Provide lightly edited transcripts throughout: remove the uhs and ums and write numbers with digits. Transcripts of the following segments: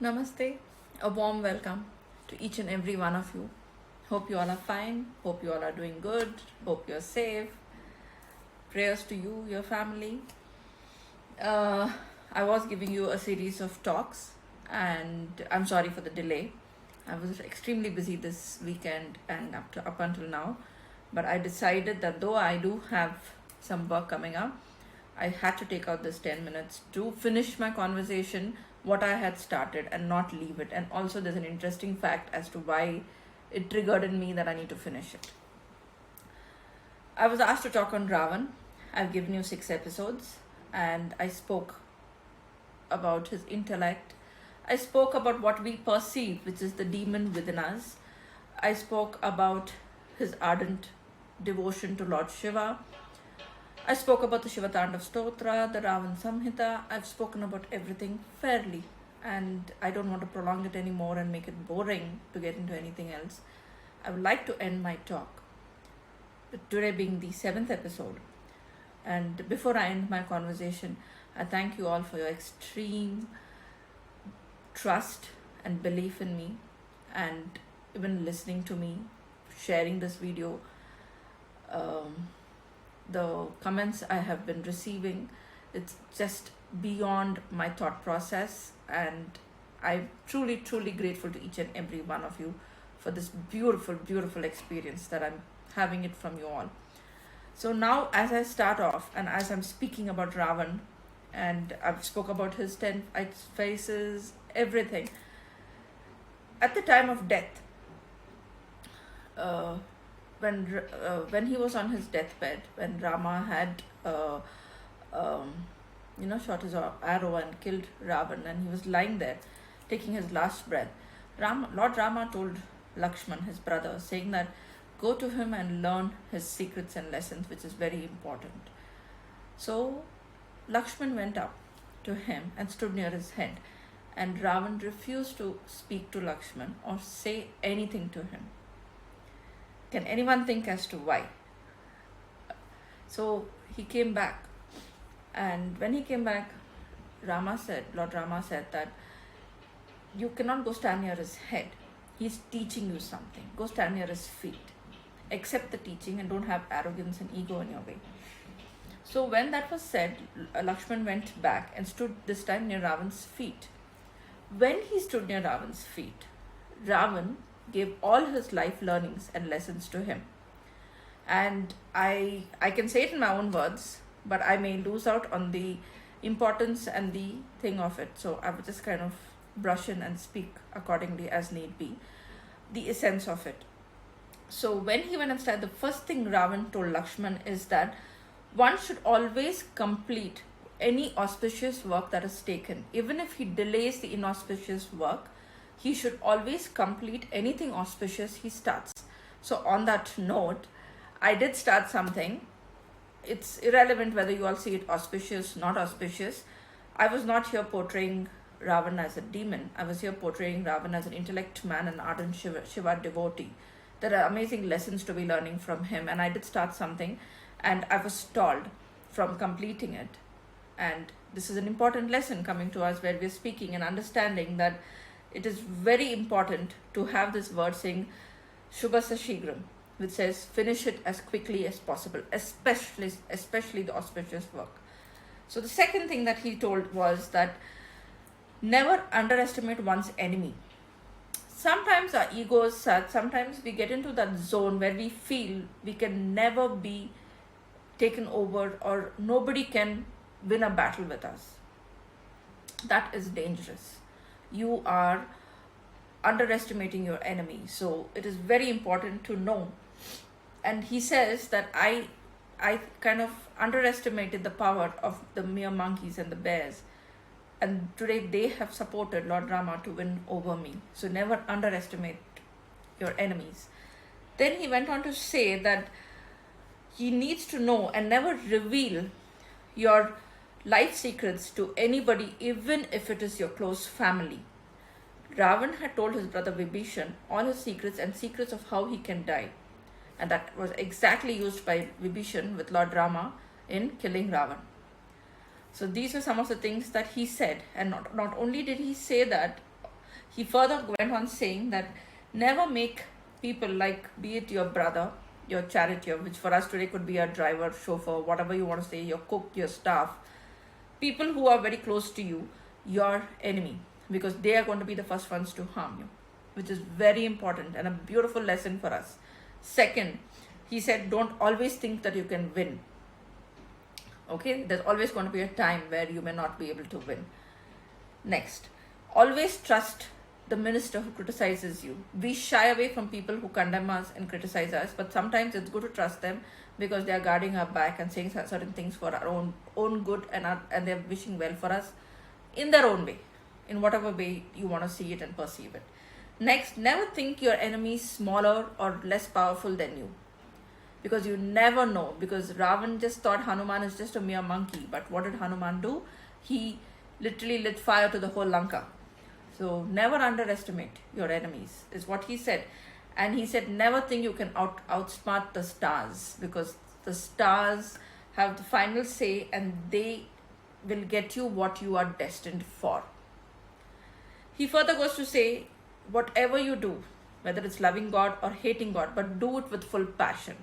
Namaste, a warm welcome to each and every one of you. Hope you all are fine, hope you all are doing good, hope you're safe. Prayers to you, your family. Uh, I was giving you a series of talks, and I'm sorry for the delay. I was extremely busy this weekend and up until now, but I decided that though I do have some work coming up, I had to take out this 10 minutes to finish my conversation, what I had started, and not leave it. And also, there's an interesting fact as to why it triggered in me that I need to finish it. I was asked to talk on Ravan. I've given you 6 episodes, and I spoke about his intellect. I spoke about what we perceive, which is the demon within us. I spoke about his ardent devotion to Lord Shiva. I spoke about the Shiva Tandav Stotra, the Ravan Samhita. I've spoken about everything fairly, and I don't want to prolong it anymore and make it boring to get into anything else. I would like to end my talk, today being the 7th episode. And before I end my conversation, I thank you all for your extreme trust and belief in me, and even listening to me, sharing this video. The comments I have been receiving, it's just beyond my thought process, and I'm truly grateful to each and every one of you for this beautiful experience that I'm having it from you all. So now, as I start off and as I'm speaking about Ravan, and I've spoke about his 10 faces, everything, at the time of death, when he was on his deathbed, when Rama had shot his arrow and killed Ravan, and he was lying there taking his last breath, Lord Rama told Lakshman, his brother, saying that go to him and learn his secrets and lessons, which is very important. So Lakshman went up to him and stood near his head, and Ravan refused to speak to Lakshman or say anything to him. Can anyone think as to why? So he came back, and when he came back, Lord Rama said that you cannot go stand near his head. He's teaching you something. Go stand near his feet. Accept the teaching and don't have arrogance and ego in your way. So when that was said, Lakshman went back and stood this time near Ravan's feet. When he stood near Ravan's feet, Ravan gave all his life learnings and lessons to him. And I can say it in my own words, but I may lose out on the importance and the thing of it. So I will just kind of brush in and speak accordingly as need be, the essence of it. So when he went and started, the first thing Ravan told Lakshman is that one should always complete any auspicious work that is taken. Even if he delays the inauspicious work, he should always complete anything auspicious he starts. So on that note, I did start something. It's irrelevant whether you all see it auspicious, not auspicious. I was not here portraying Ravan as a demon. I was here portraying Ravan as an intellect man and ardent Shiva devotee. There are amazing lessons to be learning from him, and I did start something, and I was stalled from completing it. And this is an important lesson coming to us, where we're speaking and understanding that it is very important to have this word saying Shubhasa Shigram, which says finish it as quickly as possible, especially the auspicious work. So the second thing that he told was that never underestimate one's enemy. Sometimes our ego is such, sometimes we get into that zone where we feel we can never be taken over or nobody can win a battle with us. That is dangerous. You are underestimating your enemy. So it is very important to know. And he says that I kind of underestimated the power of the mere monkeys and the bears. And today they have supported Lord Rama to win over me. So never underestimate your enemies. Then he went on to say that he needs to know and never reveal your life secrets to anybody, even if it is your close family. Ravan had told his brother Vibhishan all his secrets and secrets of how he can die. And that was exactly used by Vibhishan with Lord Rama in killing Ravan. So these are some of the things that he said. And not only did he say that, He further went on saying that never make people, like, be it your brother, your charioteer, which for us today could be a driver, chauffeur, whatever you want to say, your cook, your staff, people who are very close to you, your enemy, because they are going to be the first ones to harm you, which is very important and a beautiful lesson for us. Second, he said, don't always think that you can win. Okay, there's always going to be a time where you may not be able to win. Next, always trust the minister who criticizes you. We shy away from people who condemn us and criticize us, but sometimes it's good to trust them because they are guarding our back and saying certain things for our own good, and they're wishing well for us in their own way, in whatever way you want to see it and perceive it. Next, never think your enemy is smaller or less powerful than you, because you never know. Because Ravan just thought Hanuman is just a mere monkey, but what did Hanuman do? He literally lit fire to the whole Lanka. So never underestimate your enemies, is what he said. And he said, never think you can outsmart the stars, because the stars have the final say and they will get you what you are destined for. He further goes to say, whatever you do, whether it's loving God or hating God, but do it with full passion.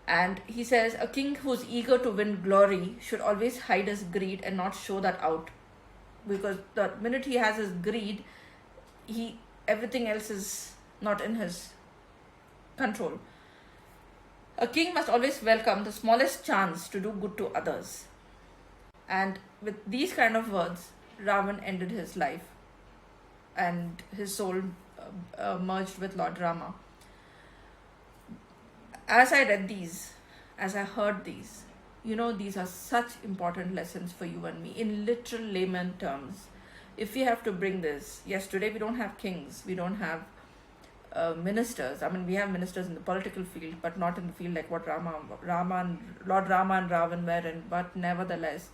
And he says, a king who's eager to win glory should always hide his greed and not show that out, because the minute he has his greed, everything else is not in his control. A king must always welcome the smallest chance to do good to others. And with these kind of words, Ravan ended his life and his soul merged with Lord Rama. As I read these, as I heard these, these are such important lessons for you and me in literal layman terms. If we have to bring this, yes, today we don't have kings, we don't have ministers. I mean, we have ministers in the political field, but not in the field like what Lord Rama and Ravan were in. But nevertheless,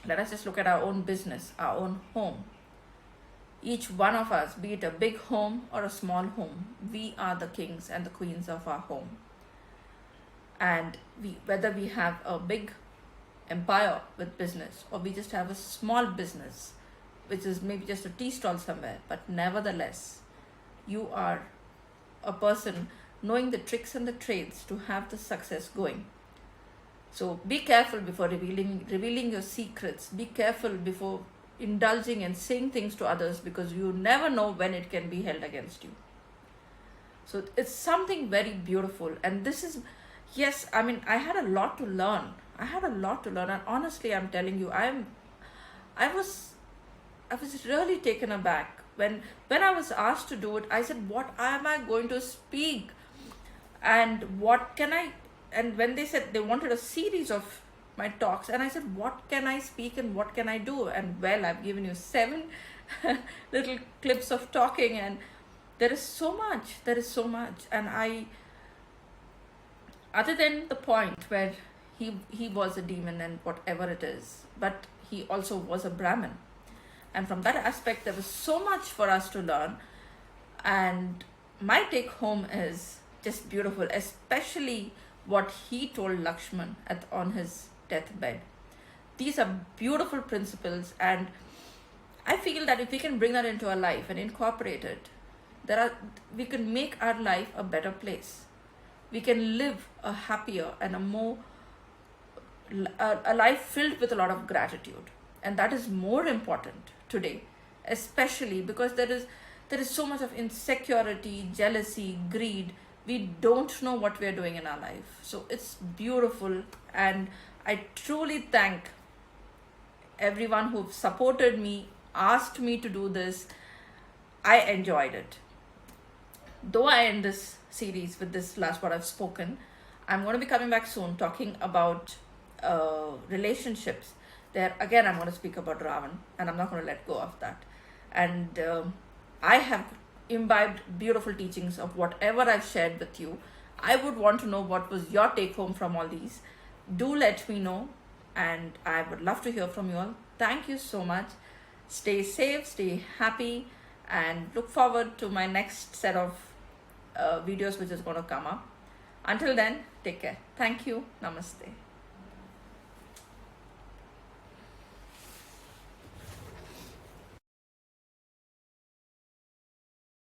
let us just look at our own business, our own home. Each one of us, be it a big home or a small home, we are the kings and the queens of our home. And whether we have a big empire with business or we just have a small business, which is maybe just a tea stall somewhere, but nevertheless, you are a person knowing the tricks and the trades to have the success going. So be careful before revealing your secrets. Be careful before indulging and saying things to others, because you never know when it can be held against you. So it's something very beautiful. And this is, yes, I mean, I had a lot to learn. And honestly, I'm telling you, I was really taken aback when I was asked to do it. I said, what am I going to speak? And what can I, and when they said they wanted a series of my talks, and I said, what can I speak and what can I do? And well, I've given you 7 little clips of talking, and there is so much. And other than the point where he was a demon and whatever it is, but he also was a Brahmin. And from that aspect, there was so much for us to learn. And my take home is just beautiful, especially what he told Lakshman on his deathbed. These are beautiful principles, and I feel that if we can bring that into our life and incorporate it, we can make our life a better place. We can live a happier and a life filled with a lot of gratitude. And that is more important today, especially because there is so much of insecurity, jealousy, greed. We don't know what we are doing in our life. So it's beautiful, and I truly thank everyone who supported me, asked me to do this. I enjoyed it. Though I end this series with this last what I've spoken, I'm going to be coming back soon talking about relationships. There again, I'm going to speak about Ravan, and I'm not going to let go of that. And I have imbibed beautiful teachings of whatever I've shared with you. I would want to know what was your take home from all these. Do let me know, and I would love to hear from you all. Thank you so much. Stay safe, stay happy, and look forward to my next set of videos which is going to come up. Until then, take care. Thank you. Namaste.